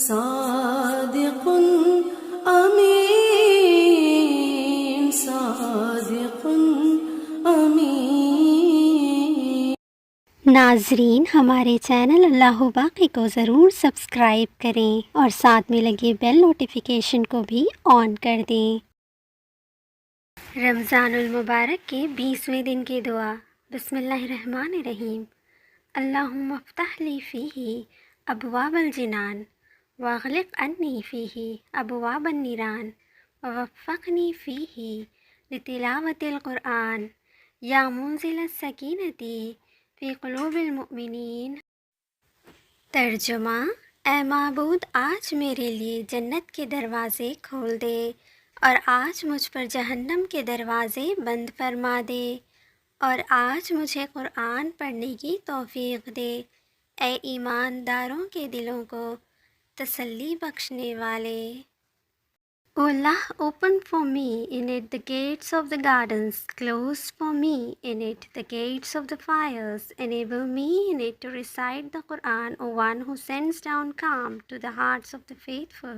صادق امین، صادق امین۔ ناظرین، ہمارے چینل اللہ باقی کو ضرور سبسکرائب کریں اور ساتھ میں لگے بیل نوٹیفیکیشن کو بھی آن کر دیں۔ رمضان المبارک کے 20ویں دن کی دعا۔ بسم اللہ الرحمن الرحیم۔ اللہم افتح لی فیہ ابواب الجنان واغلق عنی فیہ ابواب النیران ووفقنی فیہ لتلاوت القرآن یا منزل السکینۃ فی قلوب المؤمنین۔ ترجمہ: اے معبود، آج میرے لیے جنت کے دروازے کھول دے اور آج مجھ پر جہنم کے دروازے بند فرما دے، اور آج مجھے قرآن پڑھنے کی توفیق دے۔ اے ایمانداروں کے دلوں کو تسلی بخشنے والے۔ O Allah, open for me in it the gates of the gardens, close for me in it the gates of the fires. Enable me in it to recite the Quran, O one who sends down calm to the hearts of the faithful.